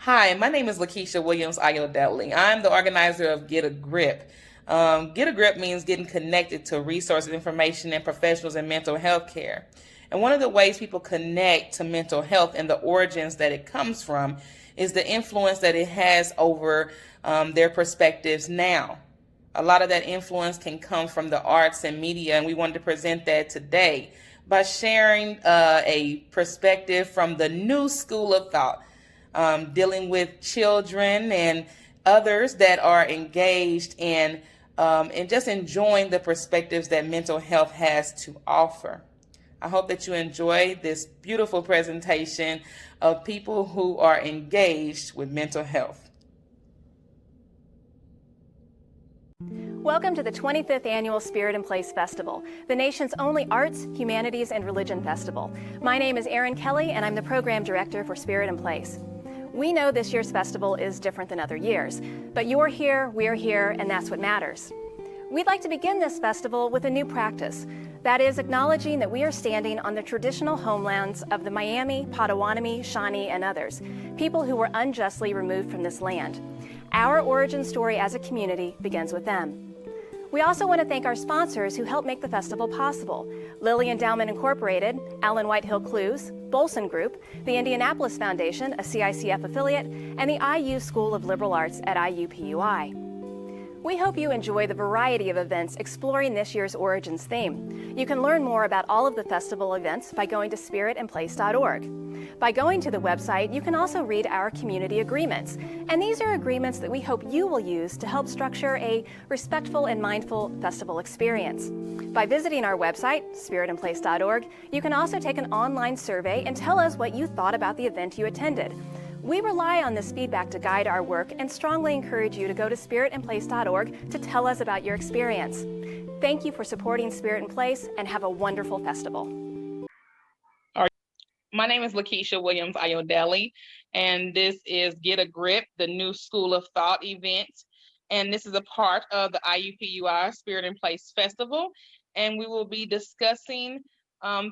Hi, my name is Lakeisha Williams Ayodelli. I'm the organizer of Get a Grip. Get a Grip means getting connected to resources, information, and professionals in mental health care. And one of the ways people connect to mental health and the origins that it comes from is the influence that it has over their perspectives now. A lot of that influence can come from the arts and media, and we wanted to present that today by sharing a perspective from the new school of thought, dealing with children and others that are engaged in and just enjoying the perspectives that mental health has to offer. I hope that you enjoy this beautiful presentation of people who are engaged with mental health. Welcome to the 25th Annual Spirit and Place Festival, the nation's only arts, humanities, and religion festival. My name is Erin Kelly, and I'm the Program Director for Spirit and Place. We know this year's festival is different than other years, but you're here, we're here, and that's what matters. We'd like to begin this festival with a new practice. That is acknowledging that we are standing on the traditional homelands of the Miami, Potawatomi, Shawnee, and others, people who were unjustly removed from this land. Our origin story as a community begins with them. We also want to thank our sponsors who help make the festival possible: Lilly Endowment Incorporated, Allen Whitehill Clues, Bolson Group, the Indianapolis Foundation, a CICF affiliate, and the IU School of Liberal Arts at IUPUI. We hope you enjoy the variety of events exploring this year's Origins theme. You can learn more about all of the festival events by going to spiritandplace.org. By going to the website, you can also read our community agreements. And these are agreements that we hope you will use to help structure a respectful and mindful festival experience. By visiting our website, spiritandplace.org, you can also take an online survey and tell us what you thought about the event you attended. We rely on this feedback to guide our work and strongly encourage you to go to spiritandplace.org to tell us about your experience. Thank you for supporting Spirit and Place, and have a wonderful festival. My name is Lakeisha Williams Ayodelli, and this is Get a Grip, the new School of Thought event. And this is a part of the IUPUI Spirit and Place Festival. And we will be discussing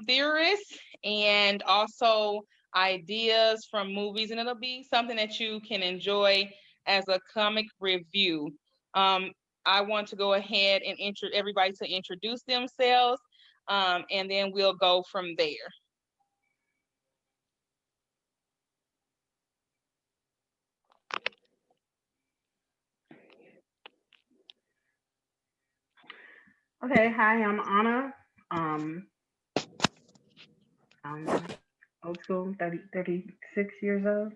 theorists and also ideas from movies, and it'll be something that you can enjoy as a comic review. I want to go ahead and everybody to introduce themselves, and then we'll go from there. Okay, hi, I'm Anna. I'm old school, 36 years old,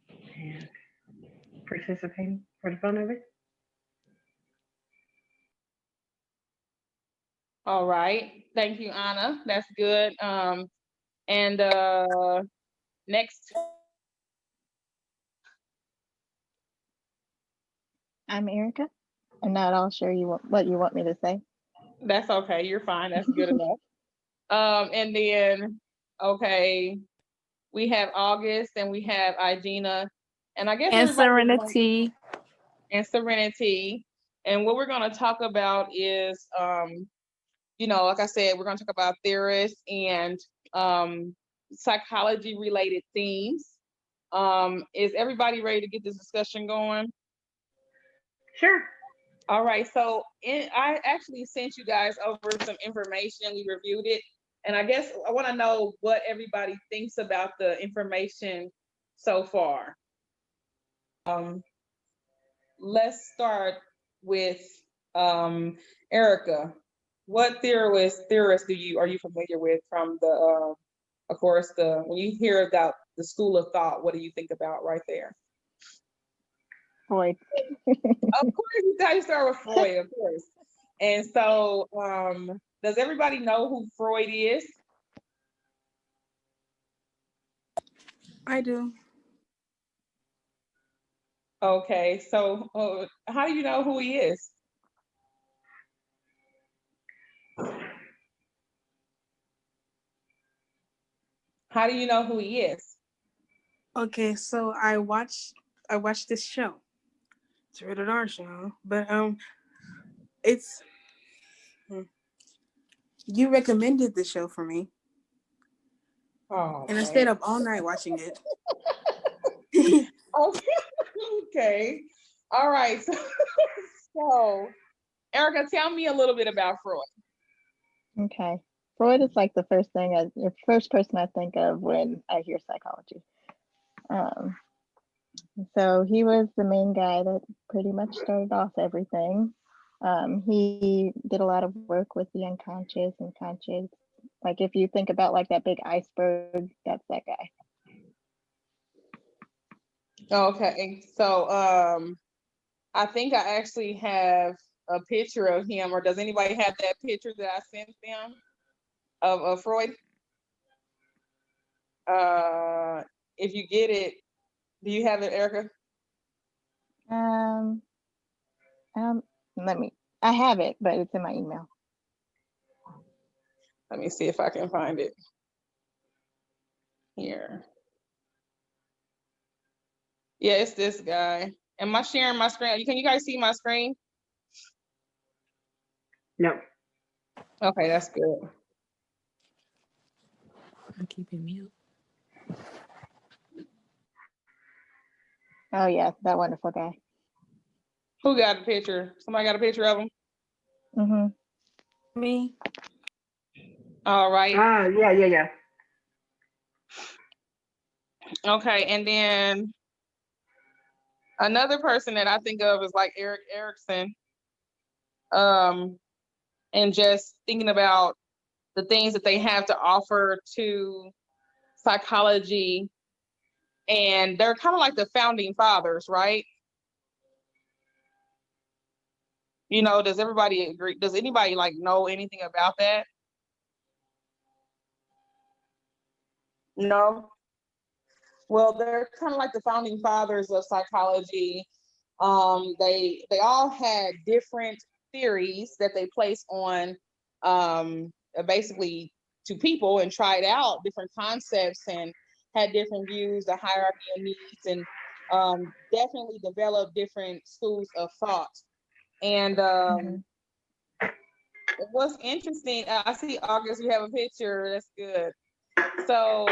and participating for the fun of it. All right. Thank you, Anna. That's good. And next. I'm Erica. I'm not all sure what you want me to say. That's okay. You're fine. That's good enough. And then, okay, we have August and we have Igina, and I guess and Serenity. And Serenity. And what we're going to talk about is, like I said, we're going to talk about theorists and psychology related themes. Is everybody ready to get this discussion going? Sure. All right, so I actually sent you guys over some information. We reviewed it, and I guess I want to know what everybody thinks about the information so far. Let's start with Erica. What theorists are you familiar with from the, of course, when you hear about the school of thought, what do you think about right there? Freud. Of course, you start with Freud, of course. And so, does everybody know who Freud is? I do. Okay, so how do you know who he is? How do you know who he is? Okay, so I watched this show. It's a rated R show, but it's you recommended the show for me. Oh, and I stayed up all night watching it. Okay. All right. So, Erica, tell me a little bit about Freud. Okay. Freud is like the first person I think of when I hear psychology. Um, so he was the main guy that pretty much started off everything. He did a lot of work with the unconscious and conscious. Like if you think about like that big iceberg, that's that guy. Okay. So, I think I actually have a picture of him, or does anybody have that picture that I sent them of Freud? Uh, if you get it, do you have it, Erica? Um, um, I have it, but it's in my email. Let me see if I can find it here. Yeah, it's this guy. Am I sharing my screen? Can you guys see my screen? No. Okay, that's good. I keep it mute. Oh yeah, that wonderful guy. Who got a picture? Somebody got a picture of him? Mm-hmm. Me. All right. Yeah. Okay, and then another person that I think of is like Eric Erickson. And just thinking about the things that they have to offer to psychology, and they're kind of like the founding fathers, right? You know, does everybody agree? Does anybody like know anything about that? No. Well, they're kind of like the founding fathers of psychology. They all had different theories that they placed on basically to people and tried out different concepts and had different views, the hierarchy of needs, and definitely developed different schools of thought. And Mm-hmm. what's interesting, I see August, you have a picture. That's good. So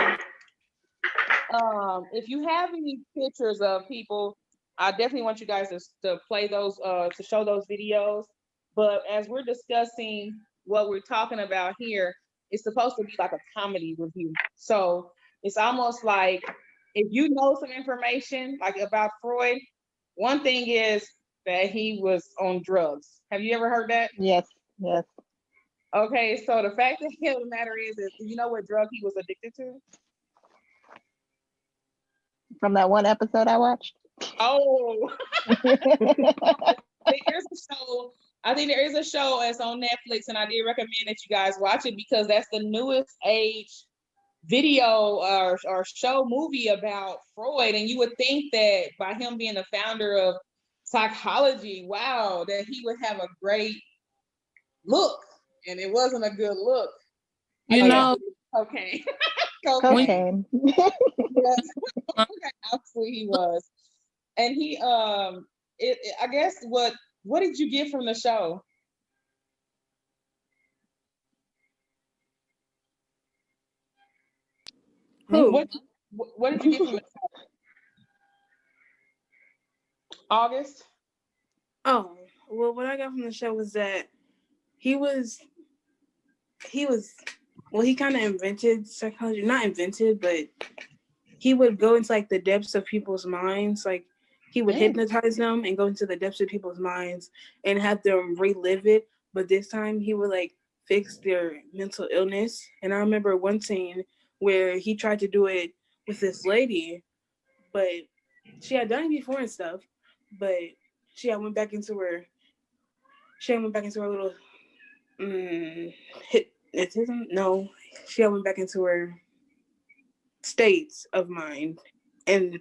if you have any pictures of people, I definitely want you guys to play those, to show those videos. But as we're discussing what we're talking about here, it's supposed to be like a comedy review. So it's almost like if you know some information like about Freud, one thing is that he was on drugs. Have you ever heard that? Yes. Okay, so the fact of the matter is you know what drug he was addicted to? From that one episode I watched. Oh, there's a show. I think there is a show that's on Netflix, and I did recommend that you guys watch it because that's the newest age video or show movie about Freud. And you would think that by him being the founder of psychology, wow, that he would have a great look, and it wasn't a good look. You know, Okay. Cocaine. Yes. Okay, absolutely he was. And he I guess what did you get from the show? Who? What did you get from the show? August? Oh, well, what I got from the show was that he was well, he kind of invented psychology. Not invented, but he would go into like the depths of people's minds. Like he would hypnotize them and go into the depths of people's minds and have them relive it. But this time he would like fix their mental illness. And I remember one scene where he tried to do it with this lady, but she had done it before and stuff. But she had went back into her little hypnotism. No, she had went back into her states of mind, and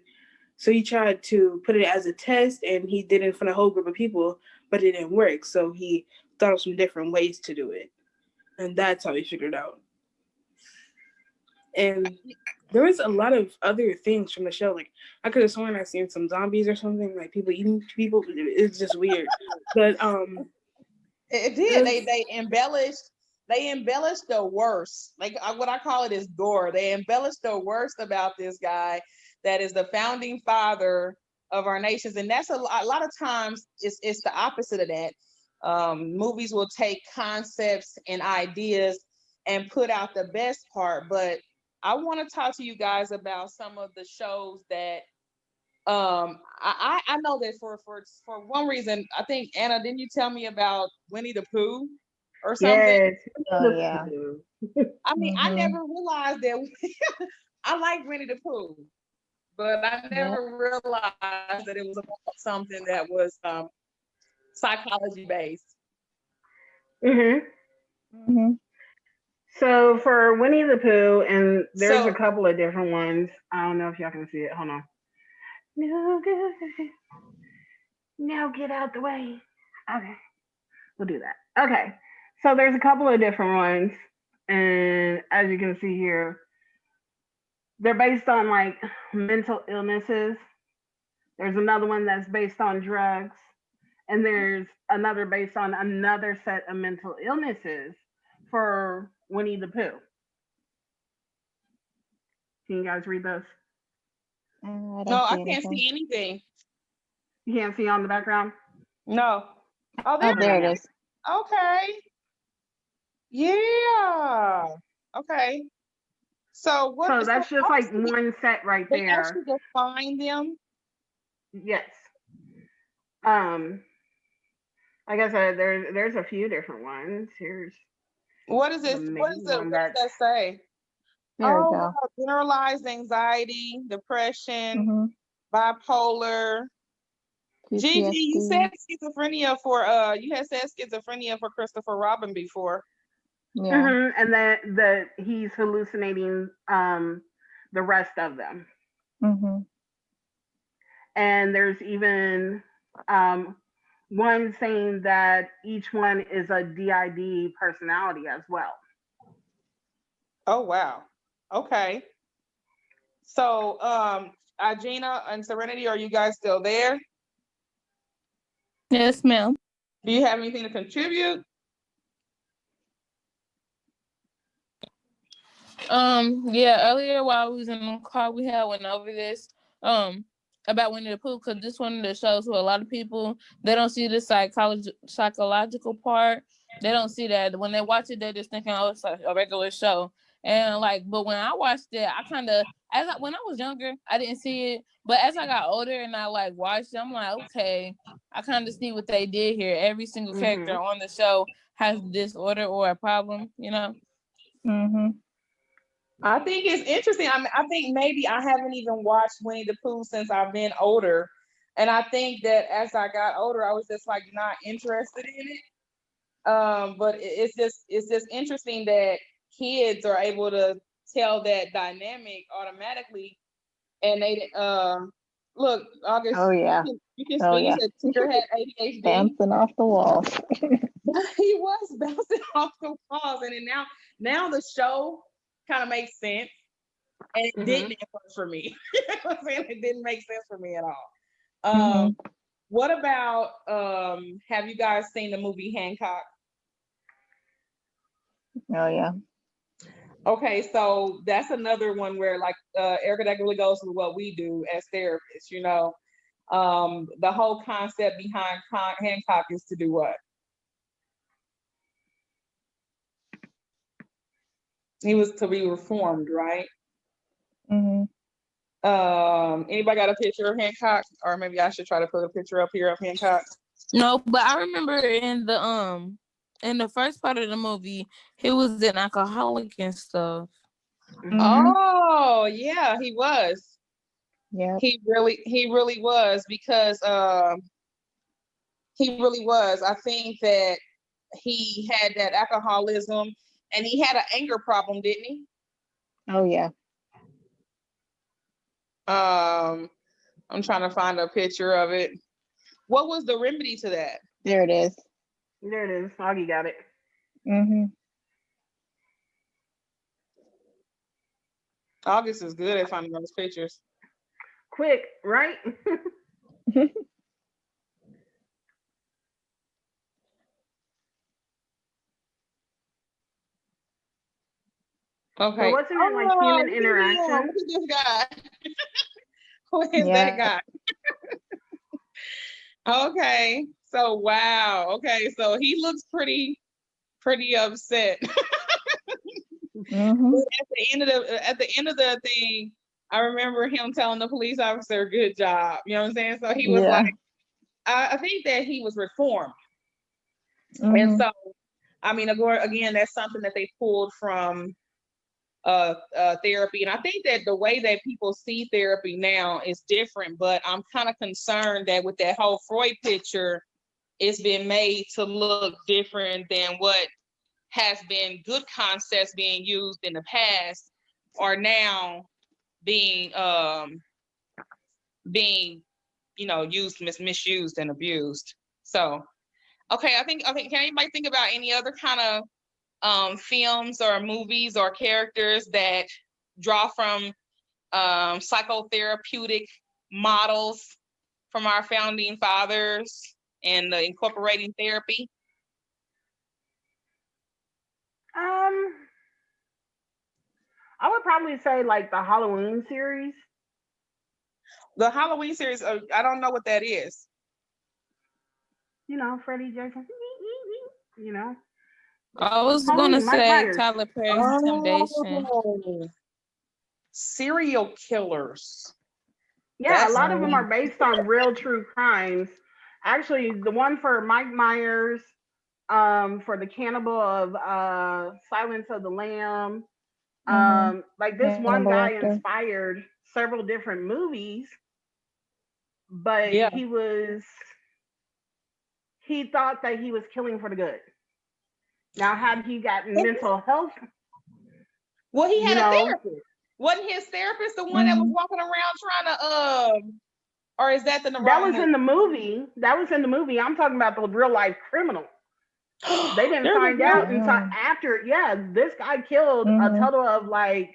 so he tried to put it as a test, and he did it in front of a whole group of people, but it didn't work. So he thought of some different ways to do it, and that's how he figured out. And there was a lot of other things from the show. Like I could have sworn I seen some zombies or something, like people eating people. It's just weird, but It did. They embellished the worst. Like what I call it is gore. They embellished the worst about this guy that is the founding father of our nations. And that's a lot of times it's the opposite of that. Movies will take concepts and ideas and put out the best part. But I want to talk to you guys about some of the shows that I know that for one reason, I think Anna, didn't you tell me about Winnie the Pooh or something? Yes. Oh yeah. I mean, I Mhm. never realized that I like Winnie the Pooh, but I Yep. never realized that it was about something that was psychology based. Mhm. Mhm. So for Winnie the Pooh, and there's a So couple of different ones. I don't know if y'all can see it. Hold on. No, now get out the way. Okay, we'll do that. Okay. So there's a couple of different ones, and as you can see here, they're based on like mental illnesses. There's another one that's based on drugs, and there's another based on another set of mental illnesses for Winnie the Pooh. Can you guys read those? I no, don't I see can't anything. see anything. You can't see on the background? No. Oh, there Oh, there it it Okay. is. is. Okay. Yeah. Okay. So what? So So that's just how like does one set right they there. actually define them? Yes. Um, like I said, there's a few different ones. Here's What is the this? What is main it? one What does that's that say? There we Oh, go. wow. Generalized anxiety, depression, Mhm. bipolar. Gigi, you said PTSD. schizophrenia for you had said schizophrenia for Christopher Robin before. Yeah. and that he's hallucinating the rest of them. Mhm. And there's even um one saying that each one is a DID personality as well. Oh wow. Okay. So Gina and Serenity, are you guys still there? Yes, ma'am. Do you have anything to contribute? Yeah, earlier while we was in the car, we had went over this, um, about Winnie the Pooh, because this one of the shows where a lot of people, they don't see the psychological part. They don't see that when they watch it, they're just thinking, oh, it's like a regular show. And like, but when I watched it, I kind of, when I was younger, I didn't see it, but as I got older and I like watched it, I'm like, okay, I kind of see what they did here. Every single character Mhm. on the show has a disorder or a problem, you know. Mhm. I think it's interesting. I mean, I think maybe I haven't even watched Winnie the Pooh since I've been older. And I think that as I got older, I was just like not interested in it. But it's just interesting that kids are able to tell that dynamic automatically. And they look, August, Oh yeah. you can Oh speak. You yeah. said Teeter had ADHD. Bouncing off the wall. He was bouncing off the walls, and then now the show kind of makes sense, and it didn't Mhm. at first for me. You know what I'm saying? It didn't make sense for me at all. Mhm. What about have you guys seen the movie Hancock? Oh yeah. Okay, so that's another one where like Erica, that really goes with what we do as therapists. The whole concept behind Hancock is to do what? He was to be reformed, right? Mhm. Anybody got a picture of Hancock? Or maybe I should try to put a picture up here of Hancock. No, but I remember in the first part of the movie, he was an alcoholic and stuff. Mhm. Mhm. Oh, yeah, he was. Yep. He really was because he really was. I think that he had that alcoholism and he had an anger problem, didn't he? Oh yeah. Um, I'm trying to find a picture of it. What was the remedy to that? There it is. There it is. Augie got it. Mhm. August is good at finding those pictures. Quick, right? So Okay. wasn't it like Oh, human look at him. interaction? Look at this guy. Who is that Yeah. guy? Okay. So wow. Okay. So he looks pretty upset. Mm-hmm. But at the end of the thing, I remember him telling the police officer, "Good job." You know what I'm saying? So he was like, Yeah. I think that he was reformed, and Mm-hmm. so I mean, again, that's something that they pulled from therapy, and I think that the way that people see therapy now is different. But I'm kind of concerned that with that whole Freud picture, it's been made to look different than what has been good concepts being used in the past are now being used, misused and abused. So okay, can anybody think about any other kind of films or movies or characters that draw from psychotherapeutic models from our founding fathers and incorporating therapy? Um, I would probably say like the Halloween series. The Halloween series, I don't know what that is. You know, Freddy, Jason. You know, I was gonna Halloween, Mike say Myers. Tyler Perry's Temptation. Oh, serial killers. Yeah, a That's lot of them are deep. based on real true crimes. Actually, the one for Mike Myers, for the cannibal of Silence of the Lamb, Mm-hmm. like this one Hannibal guy Lecter. inspired several different movies, but Yeah. he thought that he was killing for the good. Now, had he gotten mental health, Well, he you had a know, therapist. Wasn't his therapist the one that was Mm-hmm. walking around trying to or is that the that wrong was movie? in the movie. That was in the movie. I'm talking about the real life criminal. They didn't There's a find real. out until Oh. after. Yeah, this guy killed a Mm-hmm. total of like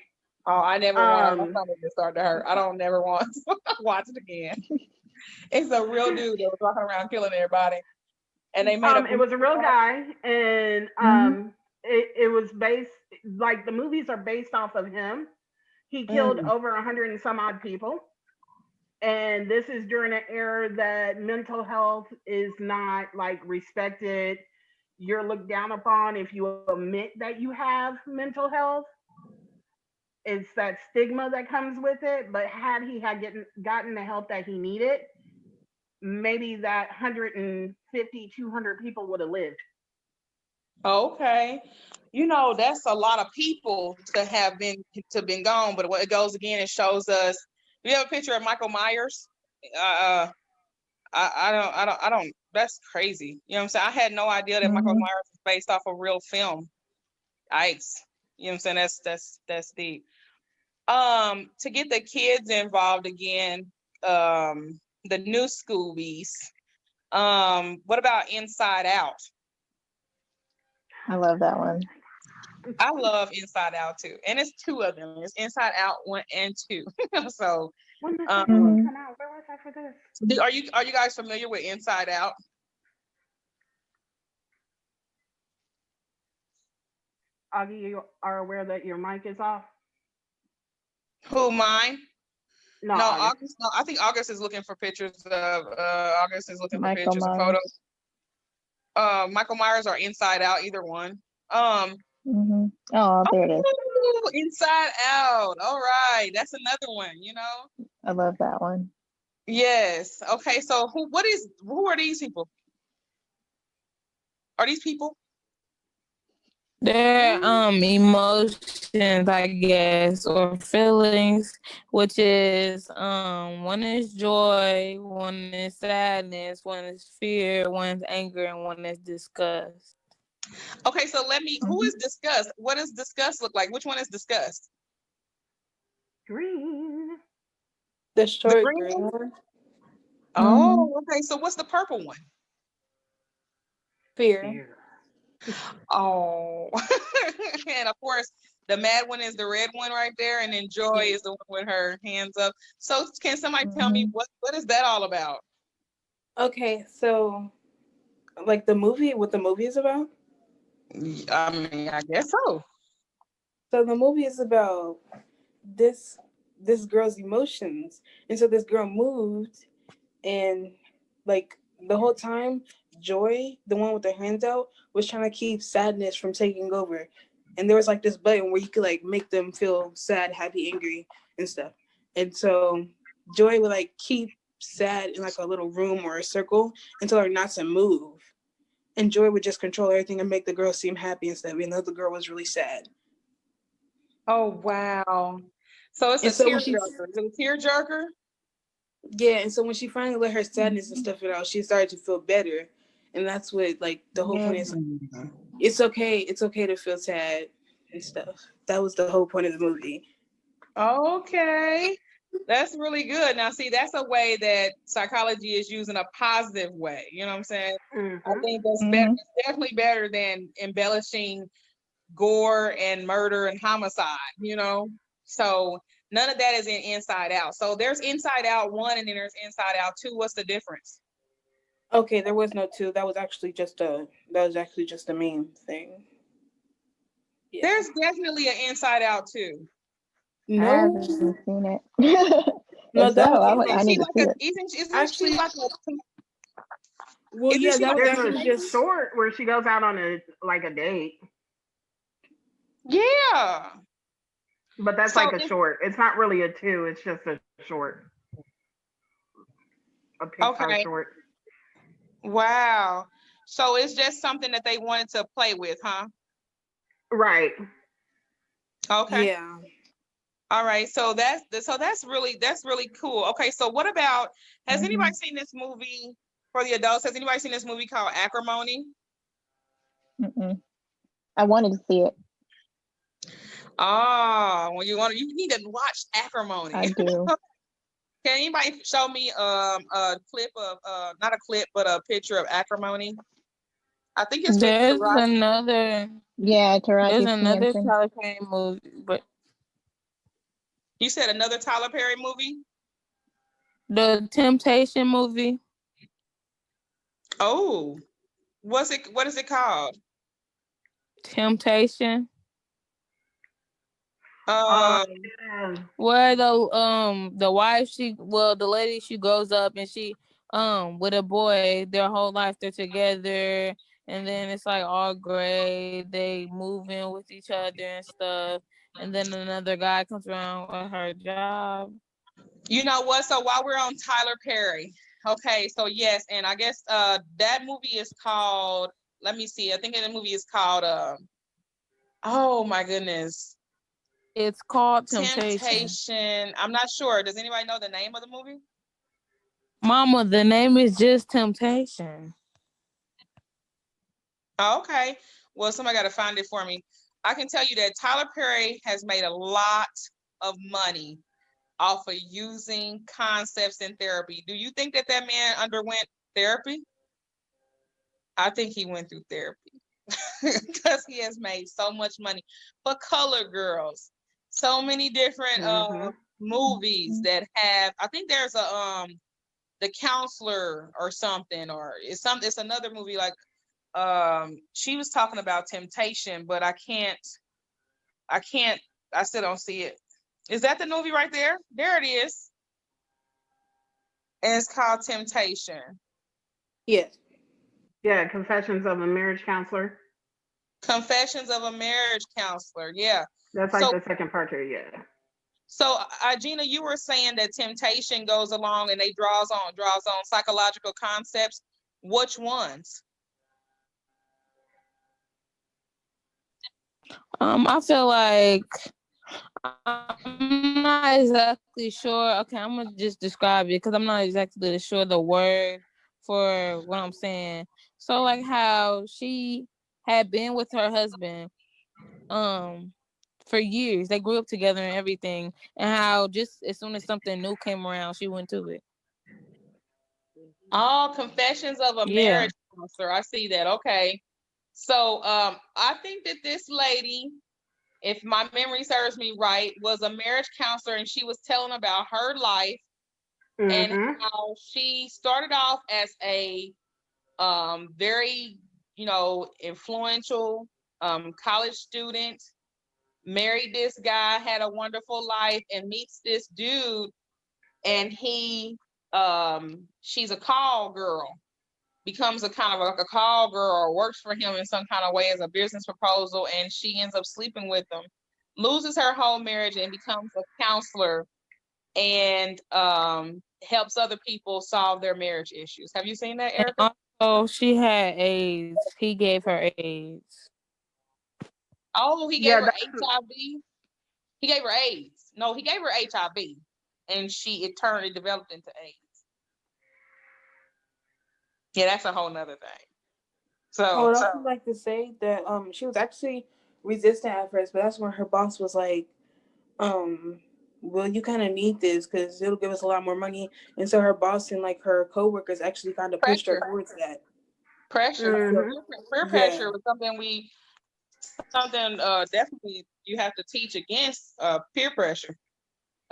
Oh, I never want my um stomach to start to hurt. I don't never want to watch it again. It's a real dude that was walking around killing everybody, and they made a it movie was a real about guy, and Mm-hmm. it was based, like the movies are based off of him. He it. killed over 100 and some odd people, and this is during an era that mental health is not like respected. You're looked down upon if you admit that you have mental health. It's that stigma that comes with it. But had he had gotten the help that he needed, maybe that 150, 200 people would have lived. Okay, that's a lot of people to been gone. But when it goes again, it shows us. Do you have a picture of Michael Myers? Uh, I don't. That's crazy. You know what I'm saying? I had no idea that Michael Mm-hmm. Myers is based off a real film. Yikes. You know what I'm saying? That's deep. To get the kids involved again, the new Scoobies. What about Inside Out? I love that one. I love Inside Out too, and it's two of them. It's Inside Out 1 and 2. So, When the second one um, Mm-hmm. come out, where was I for this? are you guys familiar with Inside Out? Augie, you are aware that your mic is off? Who, mine? No, No, August. August. No, I think August is looking for pictures of. August is looking for Michael pictures of photos. Myers. Michael Myers or Inside Out, either one. Um, Mm-hmm. Oh, there it is. oh, Inside Out. All right, that's another one. I love that one. Yes. Okay. So who are these people? Are these people? Their Mm, emotions, I guess, or feelings, which is one is joy, one is sadness, one is fear, one is anger, and one is disgust. Okay. So who Mm-hmm. is disgust? What does disgust look like? Which one is disgust? green. The The short green green one? one. Mm-hmm. Oh, okay. So what's the purple one? Fear. Fear. Oh, and of course, the mad one is the red one right there, and then Joy Yeah. is the one with her hands up. So, can somebody tell me Mm-hmm. what is that all about? Okay, so like what the movie is about? I mean, I guess so. So the movie is about this. this girl's emotions. And so this girl moved, and like the whole time, Joy, the one with her hands out, was trying to keep sadness from taking over. And there was like this button where you could like make them feel sad, happy, angry, and stuff. And so Joy would like keep sad in like a little room or a circle and tell her not to move. And Joy would just control everything and make the girl seem happy and stuff, even though the girl was really sad. Oh wow. So it's a And so when she tearjerker. Is it a tearjerker? Yeah, and so when she finally let her sadness and stuff it out, she started to feel better. And that's what like the whole point is, Mm. it's okay to feel sad and stuff. That was the whole point of the movie. Okay. That's really good. Now, see, that's a way that psychology is used in a positive way. You know what I'm saying? I Mm-hmm. think that's better. Mm-hmm. It's definitely better than embellishing gore and murder and homicide, you know? So none of that is in Inside Out. So there's Inside Out 1 and then there's Inside Out 2. What's the difference? Okay, there was no two. That was actually just a main thing. Yeah. There's definitely an Inside Out 2. I No, haven't seen it. no, If so, that was Isn't I she need to see like a it. isn't she actually. like a Well, isn't yeah, she that like was a There's a actually teenager? just. short where she goes out on a date, Yeah. but that's So like a short. It's not really a two. It's just a short, a Pixar okay. short. Wow. So it's just something that they wanted to play with, huh? Right. Okay. Yeah. All right. So that's really cool. Okay. So what about has Mm-hmm. anybody seen this movie for the adults? Has anybody seen this movie called Acrimony? Mm-mm. I wanted to see it. Oh, well, you need to watch I Acrimony. do. Can anybody show me a clip of not a clip but a picture of Acrimony? I think it's with There's Taraji. another Yeah, there's Taraji P. another Henson. Tyler Perry movie, but You said another Tyler Perry movie? the Temptation movie. Oh, what is it called? Temptation. Oh, Um, yeah. Where the wife the lady, she grows up and she with a boy their whole life they're together, and then it's like all great, they move in with each other and stuff, and then another guy comes around with her job. you know what? So while we're on Tyler Perry, okay, so yes, and I guess that movie is called, let me see, I think the movie is called oh my goodness, It's called Temptation. Temptation. I'm not sure. Does anybody know the name of the movie? Mama, the name is just Temptation. Oh, okay. Well, somebody got to find it for me. I can tell you that Tyler Perry has made a lot of money off of using concepts in therapy. Do you think that that man underwent therapy? I think he went through therapy because he has made so much money for Color Girls. So many different Mm-hmm. movies that have. I think there's a The Counselor or something, or it's another movie like she was talking about temptation, but I can't I still don't see it. Is that the movie right there? There it is. And it's called Temptation. Yes. Yeah, Confessions of a Marriage Counselor. Confessions of a Marriage Counselor. Yeah. That's like So the second part to it. Yeah. Gina, you were saying that temptation goes along and they draws on psychological concepts. Which ones? I feel like I'm not exactly sure. Okay, I'm gonna just describe it because I'm not exactly sure the word for what I'm saying. So like how she had been with her husband um for years. They grew up together and everything. And how just as soon as something new came around, she went to it. All Confessions of a Yeah. Marriage Counselor. I see that. Okay. So I think that this lady, if my memory serves me right, was a marriage counselor and she was telling about her life and Mm-hmm. how she started off as a very, influential college student, married this guy, had a wonderful life, and meets this dude, and she's a call girl, becomes a kind of like a call girl, or works for him in some kind of way as a business proposal, and she ends up sleeping with him, loses her whole marriage, and becomes a counselor, and helps other people solve their marriage issues. Have you seen that, Erica? Oh, she had AIDS. He gave her AIDS. Oh, he gave Yeah, her that's HIV. He gave her AIDS. No, he gave her HIV, and it developed into AIDS. Yeah, that's a whole nother thing. I So, would also like to say that she was actually resistant at first, but that's when her boss was like, well, you kind of need this because it'll give us a lot more money. And so her boss and like her coworkers actually kind of pushed her pressure, towards that. pressure, mm-hmm. peer Yeah. pressure was something definitely you have to teach against peer pressure.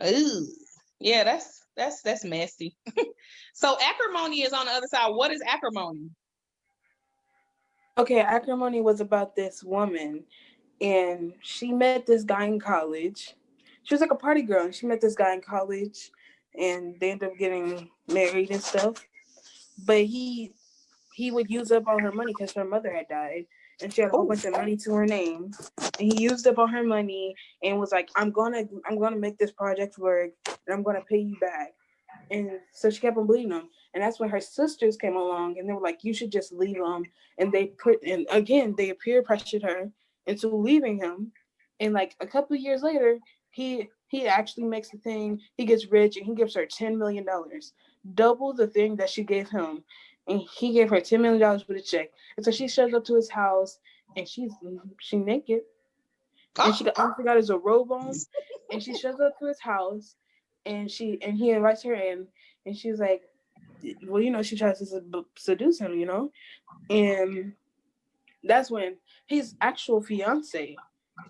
Ooh, yeah, that's messy. So acrimony is on the other side. What is acrimony? Okay, acrimony was about this woman, and she met this guy in college. She was like a party girl, and she met this guy in college, and they ended up getting married and stuff. But he would use up all her money because her mother had died, and she had a whole Oh, bunch of money to her name. And he used up all her money and was like, I'm gonna make this project work, and I'm gonna pay you back." And so she kept on bleeding him. And that's when her sisters came along and they were like, you should just leave him. And they peer pressured her into leaving him. And like a couple of years later, he actually makes the thing, he gets rich and he gives her $10 million. Double the thing that she gave him. And he gave her $10 million with a check. And so she shows up to his house and she naked. And oh, all she got is a robe on. And she shows up to his house and he invites her in, and she's like, well, she tries to seduce him, and that's when his actual fiance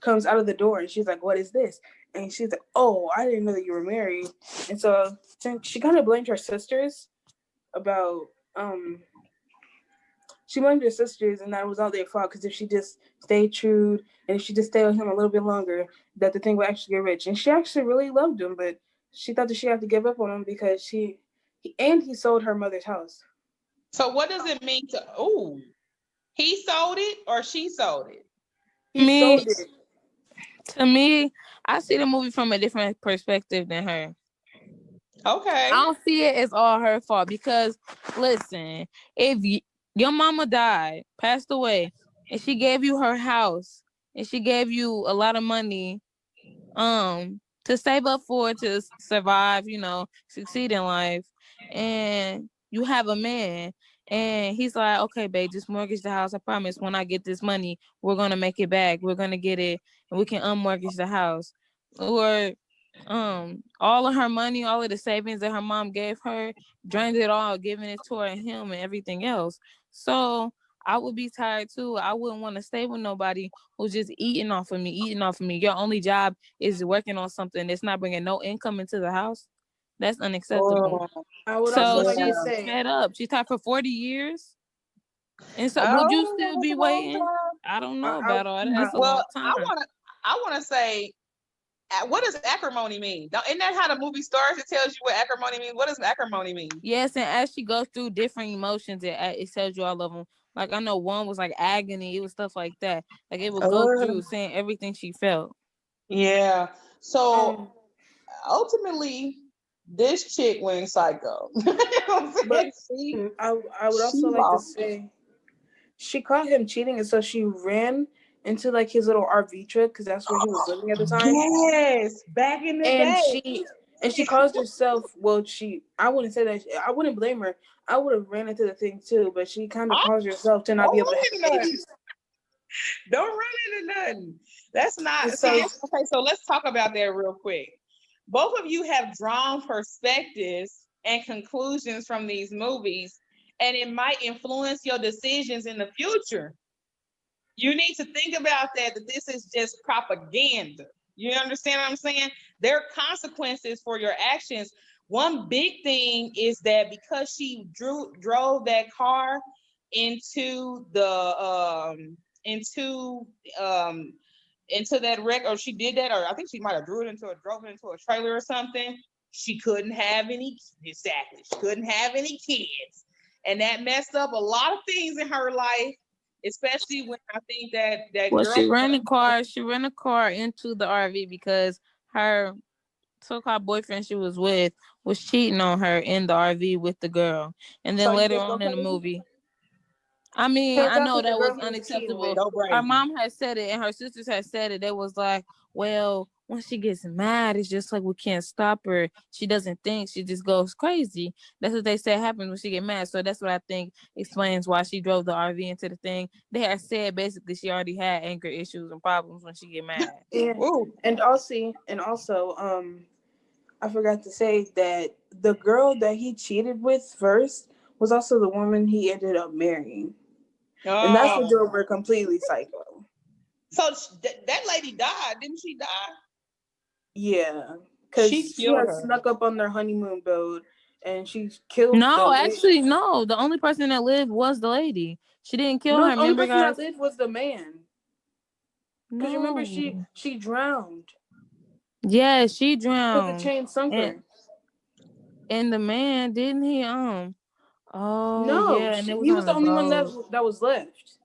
comes out of the door, and she's like, what is this? And she's like, oh, I didn't know that you were married. And so she kind of blamed her sisters about she blamed her sisters, and that was all their fault, because if she just stayed true and if she just stayed with him a little bit longer, that the thing would actually get rich. And she actually really loved him, but she thought that she had to give up on him because he sold her mother's house. so what does it mean to? Oh, he sold it or she sold it? He Me, sold it. to me, I see the movie from a different perspective than her. I Okay. don't see it as all her fault because, listen, if your mama died, passed away, and she gave you her house, and she gave you a lot of money, to save up for to survive, succeed in life, and you have a man, and he's like, okay, babe, just mortgage the house. I promise, when I get this money, we're gonna make it back. We're gonna get it, and we can unmortgage the house. Or all of her money, all of the savings that her mom gave her, drained it all, giving it to her and him and everything else. So I would be tired too. I wouldn't want to stay with nobody who's just eating off of me, eating off of me. Your only job is working on something that's not bringing no income into the house. That's unacceptable. Oh, I would also So like to she's yeah. say, fed up. She's tied for 40 years. And so would you Oh, still that's be a long waiting? time. I don't know I, about all that. I, That's a Well, long time. I wanna say, what does acrimony mean? Isn't that how the movie starts? It tells you what acrimony means. What does acrimony mean? Yes, and as she goes through different emotions, it tells you all of them. Like I know one was like agony. It was stuff like that. Like it would go Oh, through saying everything she felt. yeah. So um, ultimately, this chick went psycho. You know what I'm but saying? I would She also like to lost it. say she caught him cheating, and so she ran into like his little RV truck because that's where he was living at the time. Yes, back in the And day. she caused herself. Well, I wouldn't say that. I wouldn't blame her. I would have ran into the thing too, but she kind of Oh, caused herself to not don't be able to run have into nothing. babies. Don't run into nothing. That's And not see. so, Okay, so let's talk about that real quick. Both of you have drawn perspectives and conclusions from these movies, and it might influence your decisions in the future. You need to think about that this is just propaganda. You understand what I'm saying? There are consequences for your actions. One big thing is that because she drove that car into the into um into that wreck, or she did that, or I think she might have drove it into a trailer or something. She couldn't have any, exactly. She couldn't have any kids. And that messed up a lot of things in her life, especially when I think that Well, girl. she ran a car. She ran a car into the RV because her so-called boyfriend she was with was cheating on her in the RV with the girl, and So then you later think on in the okay? movie, I mean, Turns I out know that the that girl was he was cheating with. unacceptable. No Her brainer. mom had said it, and her sisters had said it. They was like, "Well, when she gets mad, it's just like we can't stop her. She doesn't think. She just goes crazy." That's what they said happens when she get mad. So that's what I think explains why she drove the RV into the thing. They had said basically she already had anger issues and problems when she get mad. Yeah, Ooh. and also, I forgot to say that the girl that he cheated with first was also the woman he ended up marrying, and that's what drove Oh. her completely psycho. So that lady died, didn't she die? Yeah, She because she killed had her. snuck up on their honeymoon boat, and she killed the No, lady. actually, no. The only person that lived was the lady. She didn't kill No, her. the only Remember, person that guys? lived was the man. Because you remember she No. she drowned Yeah, she because the drowned. chain sunk And her. and the man, didn't he? Oh No, yeah, and it was he was on the the only one boat. that was left.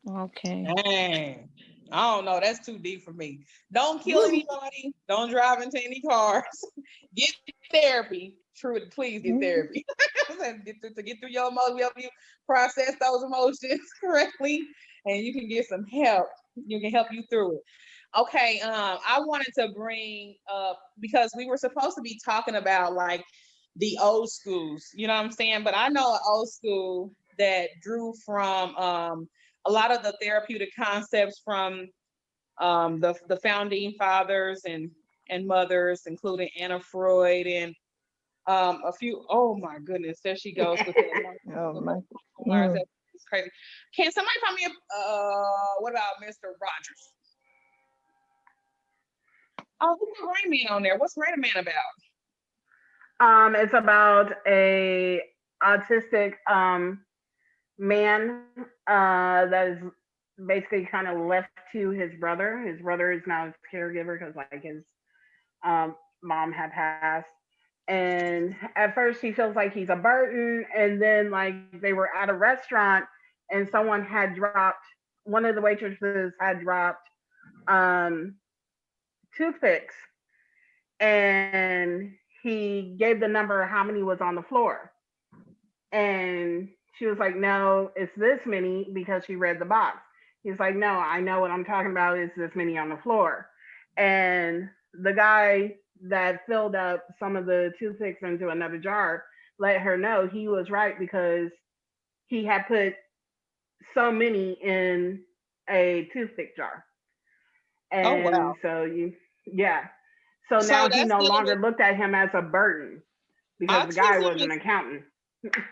Okay. Dang. I don't know. That's too deep for me. Don't kill anybody. Don't drive into any cars. Get therapy. True, please get Mhm. therapy. To get through your emotions, help you process those emotions correctly, and you can get some help. You can help you through it. Okay. I wanted to bring up because we were supposed to be talking about like the old schools. You know what I'm saying? But I know an old school that drew from a lot of the therapeutic concepts from the founding fathers and mothers, including Anna Freud and a few. Oh my goodness, there she goes with that. Oh my. Mars, Mm. that's crazy. Can somebody find me a what about Mr. Rogers? Oh, who put Rain Man on there? What's Rain Man about? It's about a autistic man that is basically kind of left to his brother. His brother is now his caregiver because like his mom had passed. And at first he feels like he's a burden, and then like they were at a restaurant and someone had dropped one of the waitresses had dropped um toothpicks, and he gave the number how many was on the floor. And she was like, no, it's this many because she read the box. He's like, no, I know what I'm talking about. It's this many on the floor. And the guy that filled up some of the toothpicks into another jar let her know he was right because he had put so many in a toothpick jar. Oh And wow. so yeah. So So now he that's no dealing with longer looked at him as a burden because the guy autism. was an accountant.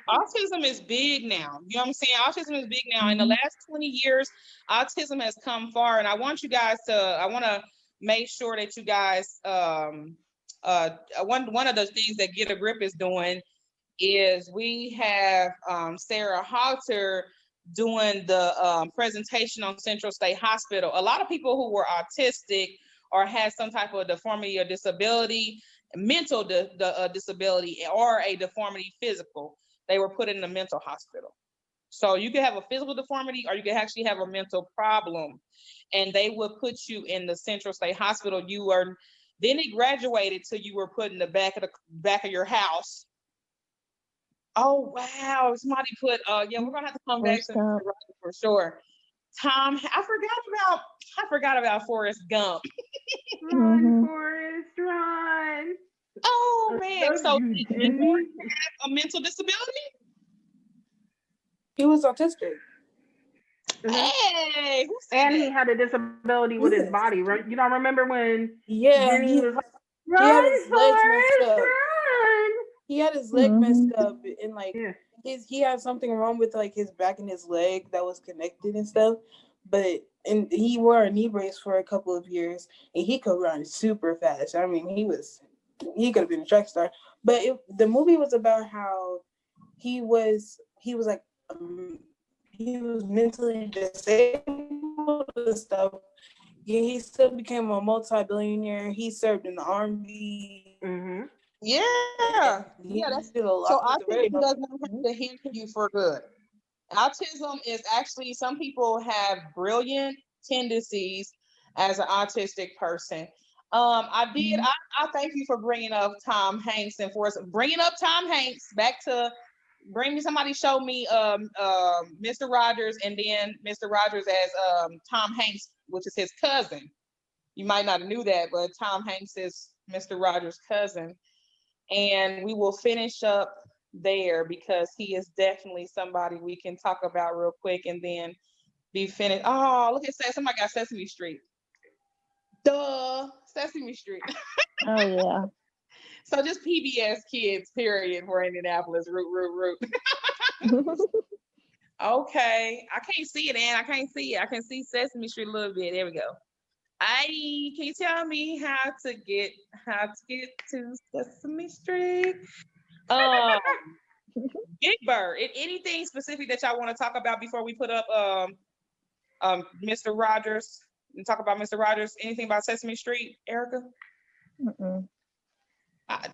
Autism is big now. You know what I'm saying? Autism is big now. In the Mhm. last 20 years, autism has come far. And I want you guys to, I want to make sure that you guys, one of the things that Get a Grip is doing is we have Sarah Halter doing the presentation on Central State Hospital. A lot of people who were autistic or had some type of deformity or disability, mental disability, or a deformity physical, they were put in the mental hospital. So you could have a physical deformity or you could actually have a mental problem. And they would put you in the Central State Hospital. You were then it graduated till you were put in the back of your house. Oh wow! Somebody put yeah, we're gonna have to come back Forrest to Mr. Gump. Rogers for sure. Tom, I forgot about Forrest Gump. Run, Mhm. Forrest, run. Oh I man, love so you, did Jimmy. Forrest have a mental disability? He was autistic. Hmm. Hey, who said And that? he had a disability with his body. Yes. You don't remember when Yeah, Jenny was like, he had run, his legs messed Forrest, up. run. He had his leg messed Mhm. up, and like Yeah. he had something wrong with like his back and his leg that was connected and stuff. But and he wore a knee brace for a couple of years, and he could run super fast. I mean, he could have been a track star. But the movie was about how he was like he was mentally disabled and stuff. Yet Yeah, he still became a multi-billionaire. He served in the army. Mm-hmm. Yeah, He that's did a lot. so He was a very autism does not have to hinder you for good. Autism is actually, some people have brilliant tendencies as an autistic person. I thank you for bringing up Tom Hanks and for us bringing up Tom Hanks back to bring me somebody show me Mr. Rogers and then Mr. Rogers as Tom Hanks, which is his cousin. You might not have knew that, but Tom Hanks is Mr. Rogers' cousin. And we will finish up there because he is definitely somebody we can talk about real quick and then be finished. Oh, look at that. Somebody got Sesame Street. Duh, Sesame Street. Oh yeah. So just PBS Kids, period, for Indianapolis. Root. Okay. I can't see it, Ann. I can't see it. I can see Sesame Street a little bit. There we go. Can you tell me how to get to Sesame Street? Big Bird. Anything specific that y'all want to talk about before we put up Mr. Rogers and talk about Mr. Rogers? Anything about Sesame Street, Erica? Mm-mm. I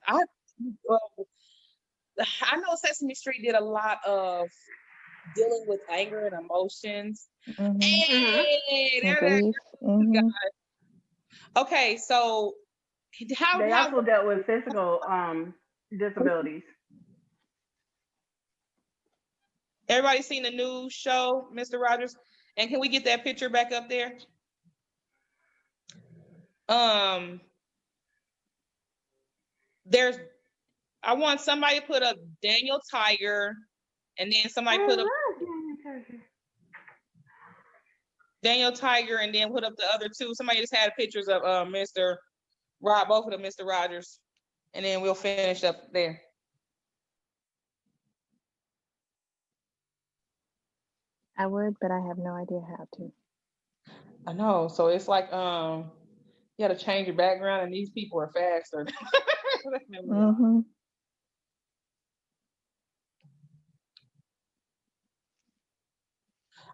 know Sesame Street did a lot of dealing with anger and emotions. Mhm. Hey, And grief. Mhm. okay, so They also dealt with physical disabilities. everybody seen the new show, Mr. Rogers? And can we get that picture back up there? I want somebody to put up Daniel Tiger, and then somebody put up Daniel Tiger, and then put up the other two. Somebody just had pictures of Mr. Rod, both of them, Mr. Rogers, and then we'll finish up there. I would, but I have no idea how to. I know. So it's like you got to change your background, and these people are faster. Mhm.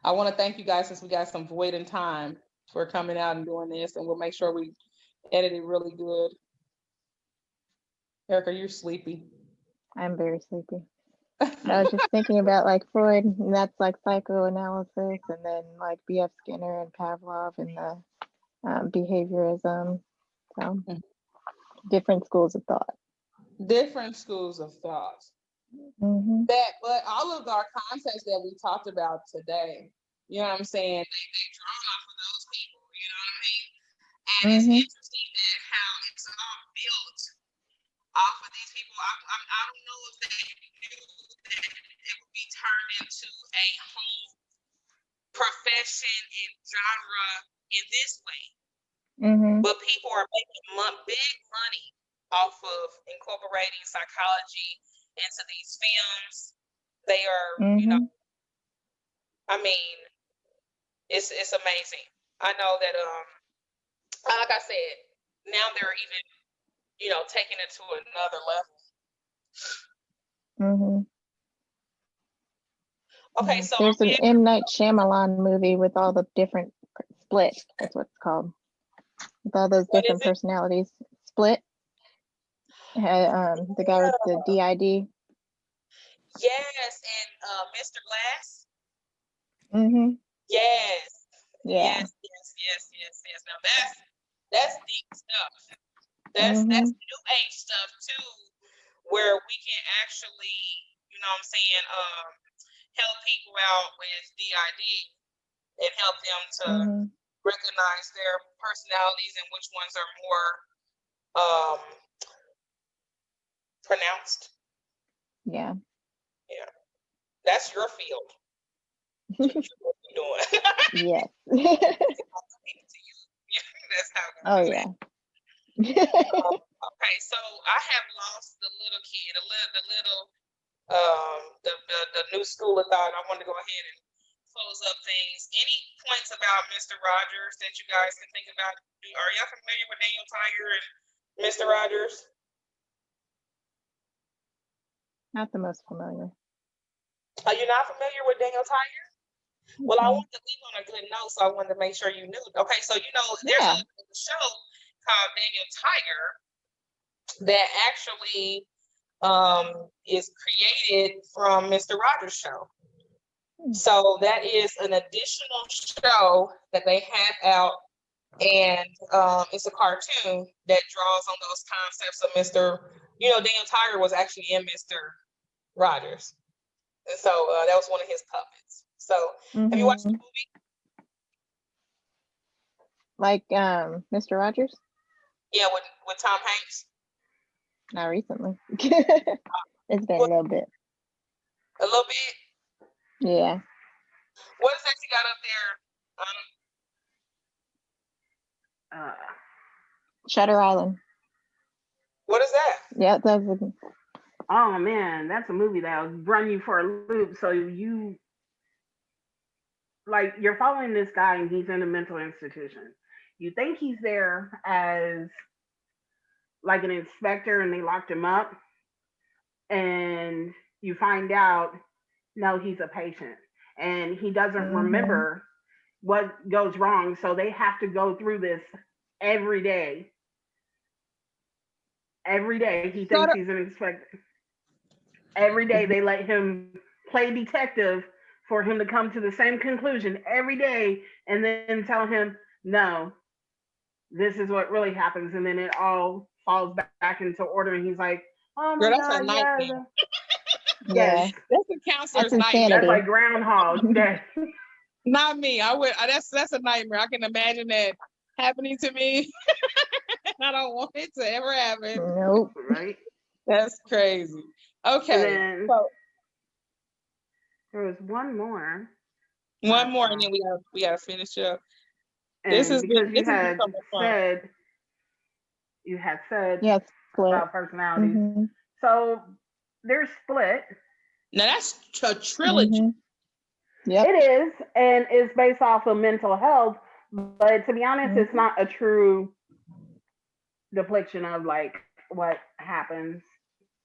I want to thank you guys since we got some void in time for coming out and doing this, and we'll make sure we edit it really good. Erica, you're sleepy. I'm very sleepy. I was just thinking about like Freud, and that's like psychoanalysis, and then like B.F. Skinner and Pavlov and the behaviorism. So different schools of thought. Different schools of thought. Mhm. But all of our concepts that we talked about today, you know what I'm saying? They draw off of those people, you know what I mean? And it's interesting that how it's all built off of these people. I don't know if they knew that it would be turned into a whole profession and genre in this way. But people are making big money off of incorporating psychology into these films. They are, you know, I mean, it's amazing. I know that like I said, now they're even, you know, taking it to another level. Okay, so There's an M. Night Shyamalan movie with all the different Split. That's what it's called. With all those different personalities. Split. The guy with the DID. Yes, and Mr. Glass. Yes. Yeah. Yes. Now that's deep stuff. That's new age stuff too, where we can actually, you know what I'm saying, help people out with DID and help them to recognize their personalities and which ones are more pronounced. Yeah. That's your field. That's what you're doing. Yes. That's how. Oh yeah. Okay, so I have lost the little kid, the new school of thought. I wanted to go ahead and close up things. Any points about Mr. Rogers that you guys can think about? Are y'all familiar with Daniel Tiger and Mr. Rogers? Not the most familiar. Are you not familiar with Daniel Tiger? Well, I Okay. want to leave on a good note, so I wanted to make sure you knew. Okay, so there's Yeah. a show called Daniel Tiger that actually is created from Mr. Rogers' show. So that is an additional show that they have out, and it's a cartoon that draws on those concepts of Mr. Daniel Tiger was actually in Mr. Rogers, and so that was one of his puppets. So have you watched the movie? Like Mr. Rogers? Yeah, with Tom Hanks. Not recently. It's been a little bit. A little bit. Yeah. What is that you got up there? Shutter Island. What is that? Yeah, that's a, Oh man, that's a movie that'll run you for a loop. So you're following this guy and he's in a mental institution. You think he's there as like an inspector and they locked him up, and you find out no, he's a patient and he doesn't remember what goes wrong. So they have to go through this every day. Every day he thinks he's an inspector. Every day they let him play detective for him to come to the same conclusion every day and then tell him, no, this is what really happens. And then it all falls back into order. And he's like, oh Girl, my that's a God, nightmare. yeah. yeah. Yes. That's a counselor's That's nightmare. That's insanity. like Groundhog. Yes. Not me. I would. That's a nightmare. I can imagine that happening to me. I don't want it to ever happen. Nope. Right. That's crazy. And Okay. then So there was one more. one more, and then we gotta finish up. This And has because been so much fun. you had said Yeah, split. about personalities. Mm-hmm. So they're split. Now that's a trilogy. Mm-hmm. Yep. It is, and it's based off of mental health. But to be honest, it's not a true depiction of like what happens.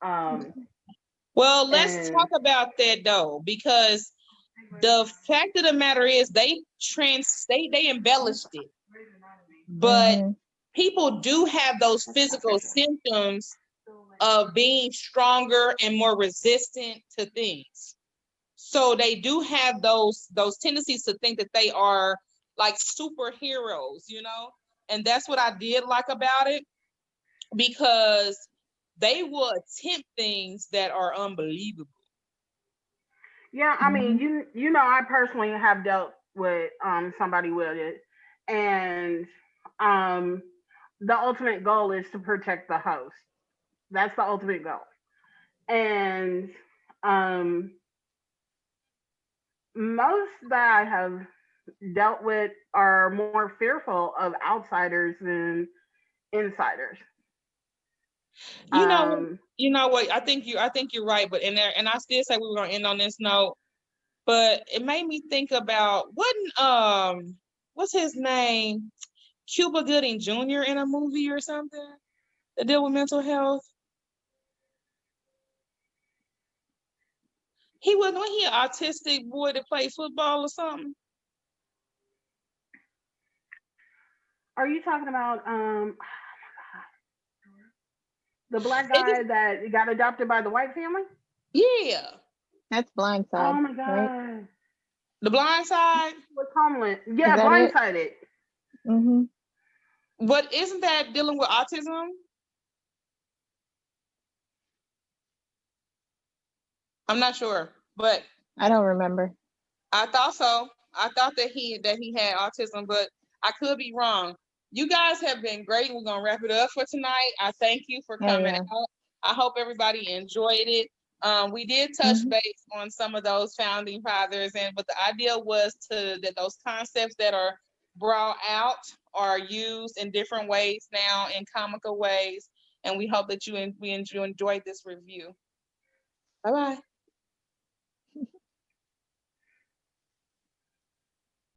Well, let's And talk about that though, because the fact of the matter is they embellished it, but people do have those physical symptoms of being stronger and more resistant to things. So they do have those tendencies to think that they are like superheroes, and that's what I did like about it, because they will attempt things that are unbelievable. yeah, I mean, I personally have dealt with somebody with it, and um, the ultimate goal is to protect the host. That's the ultimate goal, and um, most that I have dealt with are more fearful of outsiders than insiders. You know what? I think you're right, but and I still say we were gonna end on this note, but it made me think about what's his name? Cuba Gooding Jr. in a movie or something that deal with mental health. Wasn't he an autistic boy that played football or something? Are you talking about the black guy that got adopted by the white family? Yeah. That's Blindside. Oh my God. Right? The Blind Side? With Homeland. Yeah, Blindsided. Mm-hmm. But isn't that dealing with autism? I'm not sure, but I don't remember. I thought so. I thought that he had autism, but I could be wrong. You guys have been great. We're gonna wrap it up for tonight. I thank you for coming out. I hope everybody enjoyed it. We did touch base on some of those founding fathers, but the idea was that those concepts that are brought out are used in different ways now, in comical ways, and we hope that you enjoyed this review. Bye bye.